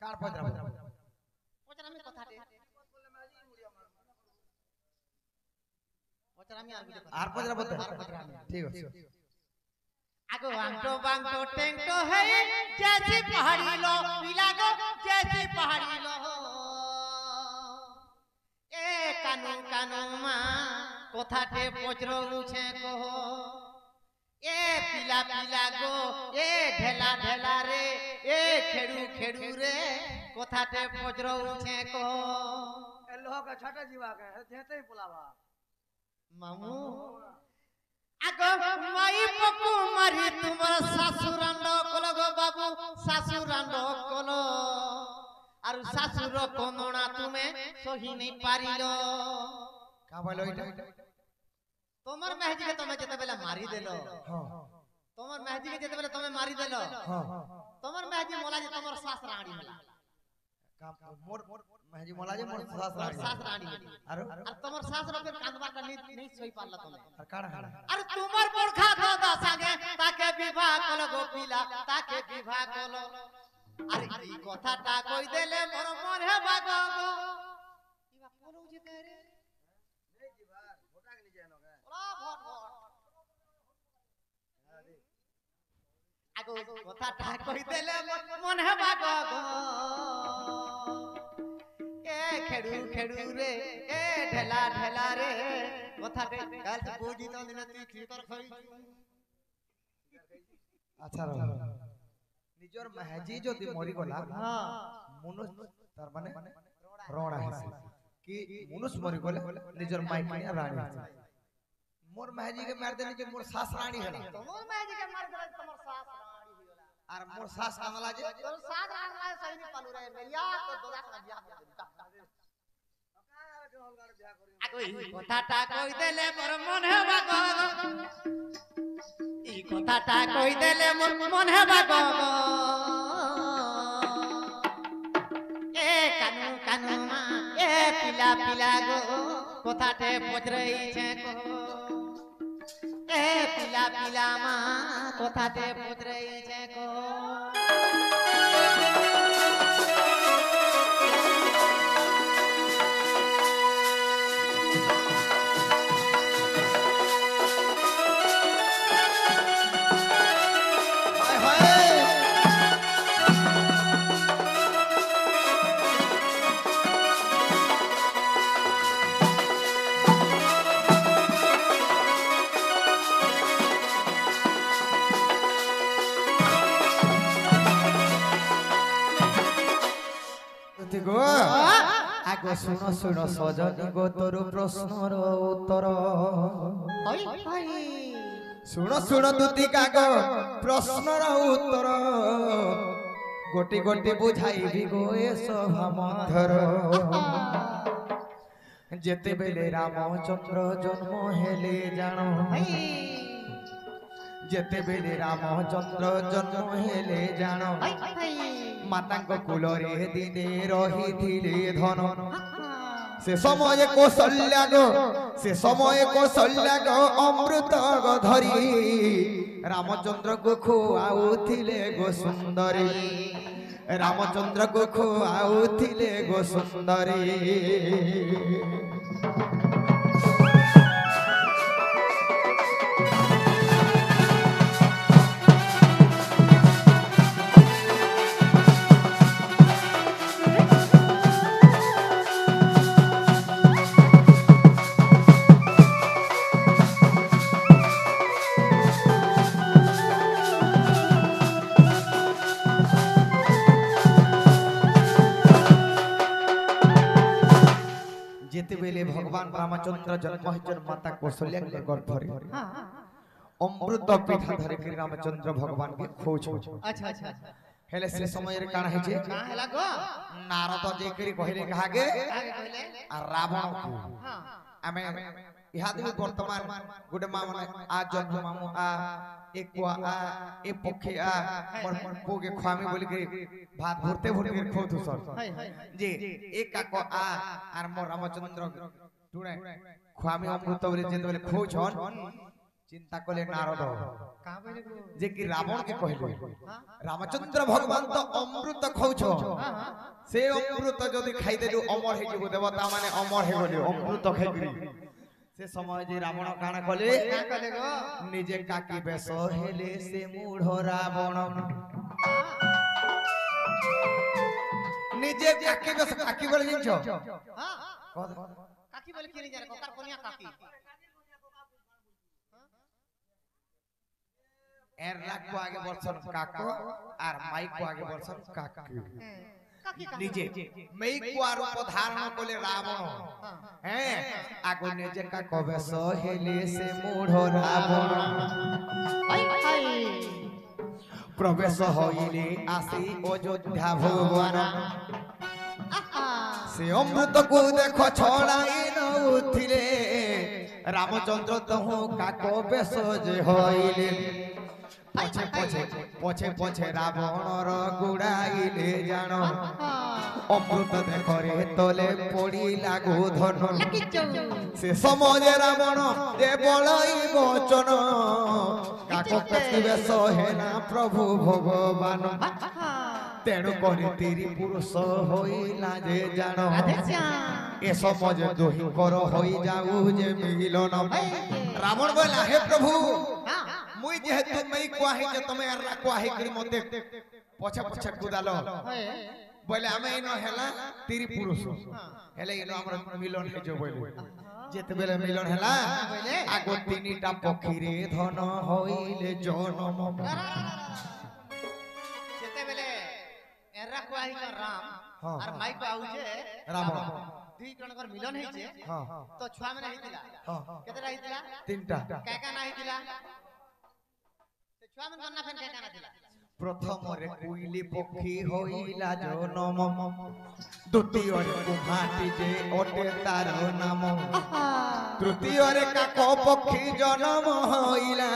কার পচরা পচরা আমি কথাতে পচরা আমি আর পচরা বলতে ঠিক আছে আগো আংটো বাংটো টেংটো হে জেসি পাহাড়ি লো বিলাগো জেসি পাহাড়ি লো এ কানু কানু মা কথাতে পচর উছে কহ এ পিলা পিলা গো এ ঢেলা ঢেলা রে এ খেড়ু খেড়ু রে কথাতে পচর উছে কহ এ লোক ছাটা जीवा के जेते बोलावा মামু আগো মাই পকু মারি তোমার শাশুরান্ড কল গো বাবু শাশুরান্ড কল আর শাশুর কন্দনা তুমি সহি নাই পারিল কা বলো এটা তোমার মেহজিকে তুমি যেতে বেলা মারি দেলো তোমার মেহজিকে যেতে বেলা তুমি মারি দেলো তোমার মেহজি মোলা যে তোমার শাশ রাણી হলা মোর মেহজি মোলা যে মোর শাশ রানী আর তোমার শাশ রে কাঁদবাটা নেই সই পারলা তুমি আর কাড়া আর তোমার বরখা দাদা সঙ্গে তাকে বিবাহ কল গোপিলা তাকে বিবাহ কল আর এই কথাটা কই দেলে মোর মনে বাগো গো ইবা কোলো যে করে नहीं जीवा मोटा के नीचे नो के ওলা ভট ভট আগো কথাটা কই দেলে মনে বাগো গো এ খেড়ু খেড়ু রে এ ঢেলা ঢেলা রে কথাতে কাল বুঝি তো দিন তুই কি কর খাই আচ্ছা নিজর মেহজি যদি মরি গলা মনুষ তার মানে রোড়া আছে कि मनुष मरी गले निजर माइकी रानी मोर महजी के मार देने के मोर सास रानी है तोर महजी के मार देले तोर सास रानी होला और मोर सास कामला जे तोर सास रानी सही नहीं पालू रे मेरिया तो दोला का बियाह कर दे আগো এই কথাটা কই দেলে মোর মনে বাগো এই কথাটা কই দেলে মোর মনে বাগো এ কানু কানু মা এ পিলা পিলা গো কথাতে পচরাইছে কো এ পিলা পিলা মা কথাতে পচরাইছে কো আগো শুনো শুনো সজনী গো তোর প্রশ্নর উত্তর শুনো শুনো দুতি কাগ প্রশ্নর উত্তর গোটি গোটি বুঝাইবি গো এ সভা মধ্যর যেতেবেলে রামচন্দ্র জন্ম হেলে জানো যেতেবেলে রামচন্দ্র জন্ম হেলে জানো মাতাঙ্গ কুলরে দিনে রহিଥିଲେ ধন সে সময়ে কৌশল্যা গো অমৃত গো ধরি রামচন্দ্র গো খুয়াউଥିଲେ গো সুন্দরী রামচন্দ্র গো খুয়াউଥିଲେ গো সুন্দরী যেতেবেলে ভগবান রামচন্দ্র জন্ম হইছেন মাতা কৌশল্যার গর্ভরে অমৃত পিঠা ধরে কি রামচন্দ্র ভগবান কে খোঁজ আচ্ছা আচ্ছা হেলে সে সময়ের কানা হইছে না হেলা গো নারদ যে করি কহিলে কাহাগে আগে কইলে আর রাবণ কো हां আমি ইহাদি বর্তমান গুডে মা মানে আ জন্ম মামু আ এক কুয়া আ এ পক্ষে আ মোর পোগে খামি বলি করি ভাত ভরতে ভরতে খোঁতু সর জি এক কাক আ আর মোর রামচন্দ্র টুড়ে খামি অমৃত বলি যেতে বলে খোঁছন चिंता कले नारद कहां बोले गो जे कि रावण के कहले हां रामचंद्र भगवान तो अमृत खाउछो हां हां से अमृत जदि खाई देलु अमर हे जेबो देवता माने अमर हे गले अमृत खाइकरी से समय जे रावण काना कले का कले गो निजे काकी बेस हेले से मूढ़ रावण निजे काकी बेस काकी बोले जिंचो हां कह काकी बोले के नहीं जाने कोकार कोनिया काकी एर लाख को आगे वर्षन काको और माइक को आगे वर्षन काकी काकी निजे मई को रूप धारण कोले रावण हैं आगो निजे का कबे सहेले से मूढ़ रावण हाय हाय प्रवेश होइले आसी अयोध्या भुवन से अमृत को देखो छड़ाई न उथिले रामचंद्र तहु का कबे सजे होइले पछे पछे पछे पछे रावण गुड़ाइले जानो अमृत देखरे तले पड़ी लागो धन से समझे रावण जे बड़ई बचन काको कथिबे सहेना प्रभु भगवान तेणु करी तिरी पुरुष होइला जे जानो ए समझ दोही कर होई जाऊ जे मिलन रावण बोला हे प्रभु मुई जेहेतु मई कोही जे तमे अरला कोही करी मते पछे पछे कुदालो बोले आमे इनो हेला तिरी पुरुष हेले इनो हमर मिलन हे जो बोले जेते बेले मिलन हेला आगो तीनटा पखीरे धन होइले जनम जेते बेले एरा कोही का राम और माई को आउ जे रावण दुई जणकर मिलन हे जे हां तो छुआ में नहीं दिला हां केतरा हितला तीनटा काका नहीं दिला तो छुआ में गन्ना फेन काका ना दिला प्रथम रे कुइली पक्षी होइला जनम द्वितीय रे कुहाटी जे ओटे तार नाम तृतीय रे काको पक्षी जनम होइला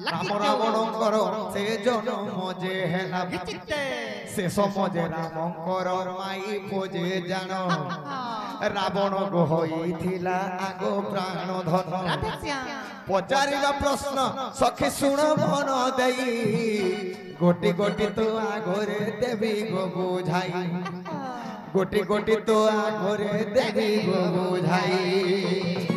राम रावणकर से जनम जे हेला से समझे रामकर माई पोजे जानो रावण गो होइथिला आगो प्राण धन पचारिबा प्रश्न सखी सुन मन देई गोटी गोटी तो आगोरे देवी गो बुझाई गोटी गोटी तो आगोरे देवी गो बुझाई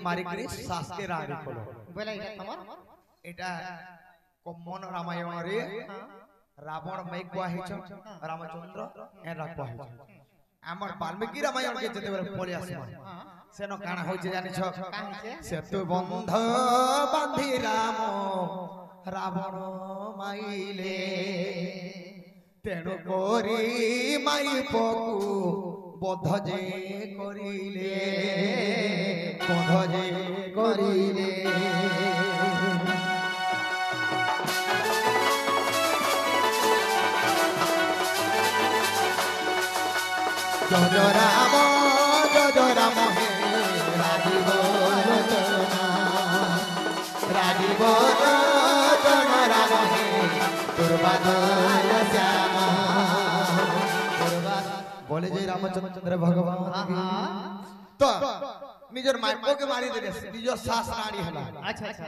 मारी करी सास के रानी खोलो बोला इटा तमर एटा कमन रामायण रे रावण मई कोहिछ रामचंद्र ए राखो हमर वाल्मीकि रामायण के जते बेले पले आसे सेनो काना होय जे जानि छ सेतु बंध बांधी राम रावण माइले तेणु कोरी माई पकु बध जे करिले बध जे करिले जय राम हे राजीव लोचना राजीव लोचना राम हे दुर्बादल श्यामा बोले जय रामचंद्र भगवान तो निजर माइको के मारी देले निजर सास रानी हला अच्छा अच्छा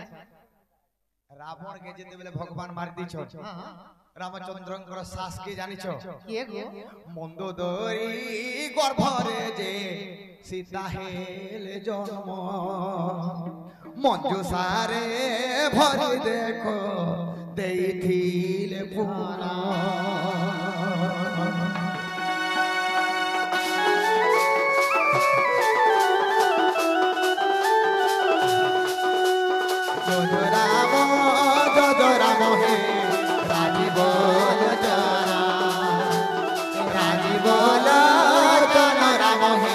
रावण के जेते बेले भगवान मार दी छ रामचंद्रंकर सास के जानि छ के गो मंदोदरी गर्भरे जे सीता हेले जन्म मंजू सारे भरी देखो देइथिले पुना जय राम हे राजीव लोचना राजीव लोचना राम हे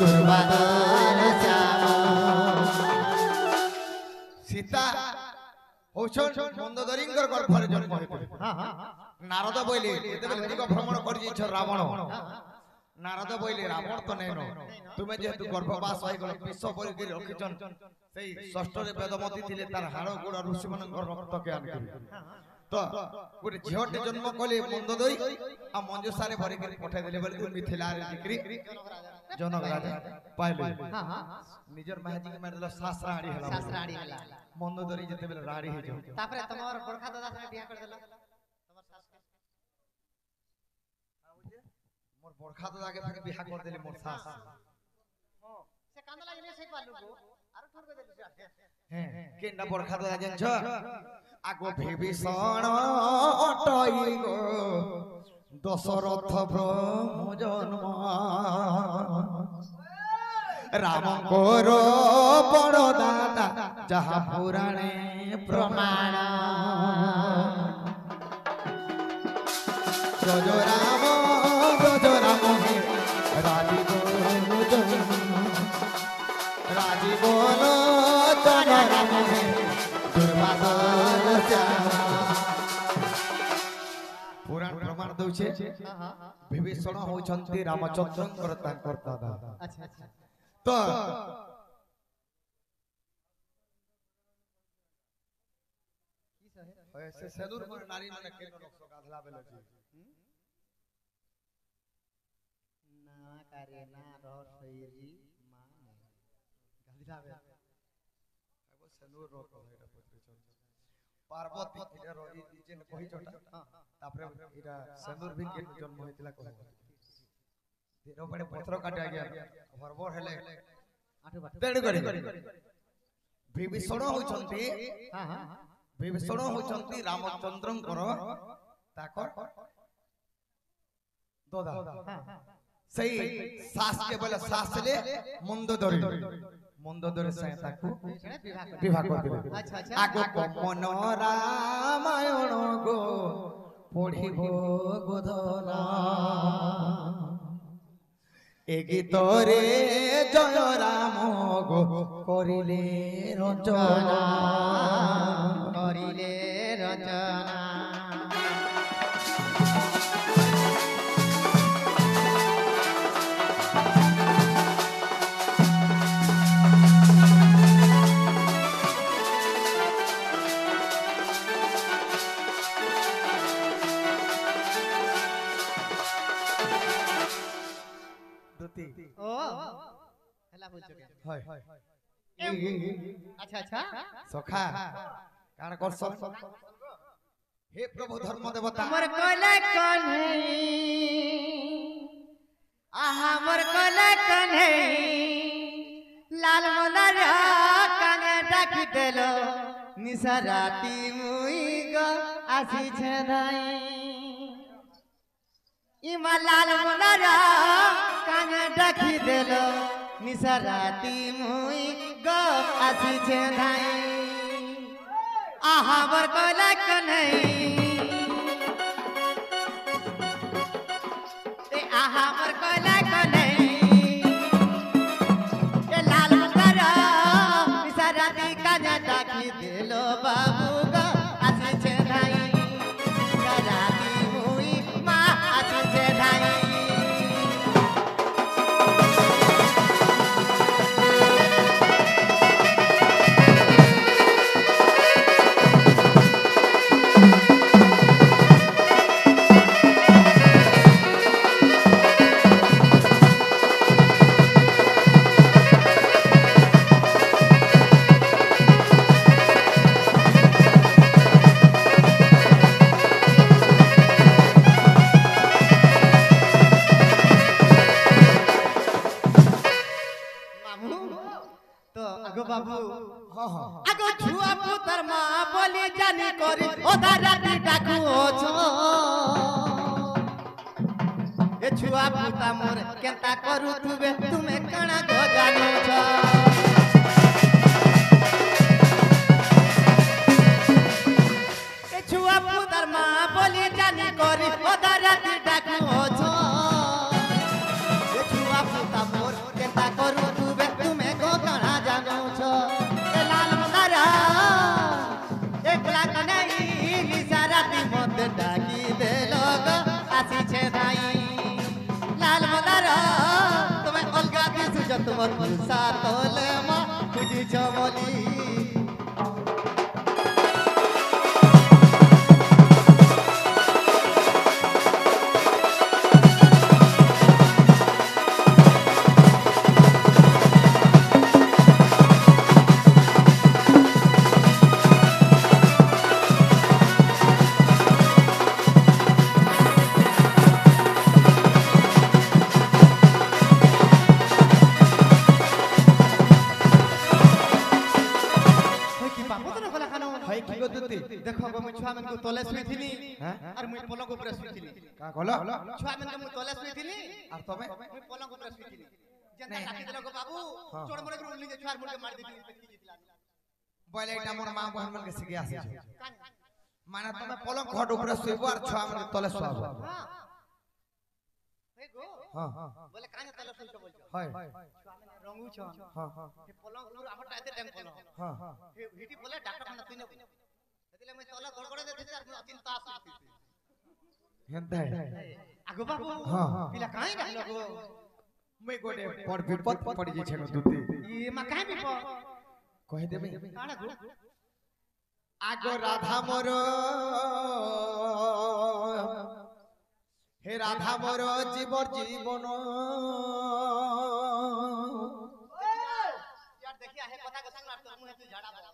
दुर्बादल সীতা হউছন মন্দোদরীঙ্কর গর্ভরে জন্ম হইছিল নারদ বইলে যেতেবেলে দিগ ভ্রমণ করি যাইছ রাবণ নারদ বইলে রাবণ তো নেন তুমি যেহেতু গর্ভবাস হয়ে গেল বিশ্ব বলি করে রখিছন সেই ষষ্ঠরে বেদমতি ଥିଲେ তার হাড় গোড় ঋষি ମାନଙ୍କର রক্তকে আনকি তো গোটে ঝিଅଟେ জন্ম কলে মন্দোদরী আ মঞ্জুসারে ভরি করে পঠাই দেলে বলি মিথিলারে দিকরি জনক রাজা পাইলে নিজর মাহাজি কে মারল শাস্ত্রা আড়ি হলা শাস্ত্রাणी होला মন্দোদরী যেতেবেলে রাড়ি হই যাও तापरे तमर बड़खा दादा संगे बियाह कर देला तमर सास के मोर बरखा तो आगे फिर बिहा कर देली मोर सास से कांदा लागले से पालु गो आरो ठोर के देलु हैं केना बरखा तो आगे छ आगो विभीषण अटई गो दशरथ ब्रह्म जन्म राम कोरो बड़ दादा जहा पुराणे प्रमाण जय राम हे राजी बोलो जय राम हे दुर्वादल पुराण प्रमाण दउछे विभीषण होछंती रामचंद्रंकर तांकर दादा अच्छा अच्छा तो ऐसे सेदूर पर नारी माने केनो रक्षो गाधला बेलो छी ना करे ना रह सैरी माने गाधला बे एगो सेदूर रो कहैरा पत्रे चल पार्वती इडा रो ई जेन कहि छोटा तापरे इडा सेदूर भी के जन्म होइतला कह देरो बड़े पत्थर काटा गया भरभर हेले आठो बाटो तेड़ करी विभीषण होछंती हां हां विभीषण होछंती रामचंद्रंकर ताकर दोदा सही सास के बोले सास ले मंदोदरी से ताकू विवाह कर दिले अच्छा अच्छा आगो मन रामायण गो पढ़िबो गोधना ए गीतरे जय राम गो करिले रचना करिले रचना ओ हला बोल चके हाय अच्छा अच्छा सखा काण करस हे प्रभु धर्म देवता हमर कोले कन्हे हमर कोले कन्हे लाल मदार काने डाकी देलो निशा राती मुई ग आसी छे धाई इमा लाल मदार काने डाकी देलो निशा राती मुई ग आसी छे धाई हमर कोले कन्हे हमर कोले कन्हे ए लाल मदार निशा राती काने डाकी देलो बाबू ग आसी छे धाई राती मुई मा आसी छे धाई तो आगो बाबू हां हां आगो छुआ पुतर मां बोली जानी करी ओदा राती डाकू ओछो ए छुआ पुता मोर केंता करू तुबे तुमे कणा गो जानो छ ए छुआ पुतर मां बोली जानी करी ओदा राती डाकू ओछो ए छुआ पुता मोर केंता करू तुबे तुमे गो कणा जानो छ ए लाल मदारा তোমার তুলসা তলে মা খুঁজিছ বলি হয় কি গো দুতি দেখো গো মুই ছুয়া মানকে তলে শুইছিলি হ্যাঁ আর মুই পলঙ্ক উপরে শুইছিলি কা কলো ছুয়া মানকে মুই তলে শুইছিলি আর তবে মুই পলঙ্ক উপরে শুইছিলি যেনটা ডাকি দিল গো বাবু চড় মরে করে উল্লি যে ছুয়ার মুড়কে মার দিছিলি পেটকি দিছিলাম বলে এটা মোর মা বহন মানকে শিখে আসছে মানে তুমি পলঙ্ক ঘট উপরে শুইবো আর ছোয়া মানে তলে শুয়াবো হ্যাঁ এই গো হ্যাঁ বলে কানে তলে শুইছো বলছো হয় ছুয়া মানে রঙু ছ হ্যাঁ হ্যাঁ এই পলঙ্ক উপরে আমার টাইতে টাইম পলঙ্ক হ্যাঁ এই হিটি বলে ডাক্তারখানা তুই নেব সেদিলে মুই তলে গড়গড়ে দিছি আর মুই চিন্তা আসছি হেনতে আগো বাবু হ্যাঁ পিলা কাই ডাকলো গো মই গোটে পড় বিপদ পড়ি যাইছে গো দুতি ই মা কাই বিপদ কहि দেবে কানা গো আগো রাধা মোর হে রাধা মোর জীবর জীবন यार देखिए है पता को सुन तो मुंह तू झाड़ा बोल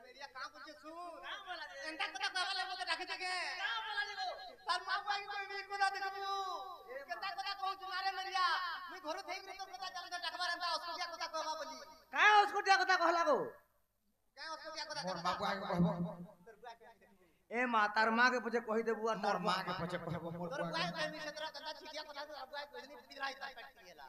मेरिया काम पूछे सुन एंटा कथा कहला मते डाके जगे का बोला दिगो तार मां बाई कोई भी कोना देखबू केंता कथा कहू तुम्हारे मेरिया मुई घर थई तो कथा चल के डाकबार एंता अस्कुटिया कथा कहबा बोली काय हॉस्पिटल कथा कहला गो काय अस्कुटिया कथा मोर बाबू आगे कहबो ए मां तार मां के पूछे कहि देबू और मोर मां के पछे कहबो मोर तोर बाबू बुआ के मी क्षेत्र कथा छिटिया कथा बुआ कोई नहीं पिराई ता पेट केला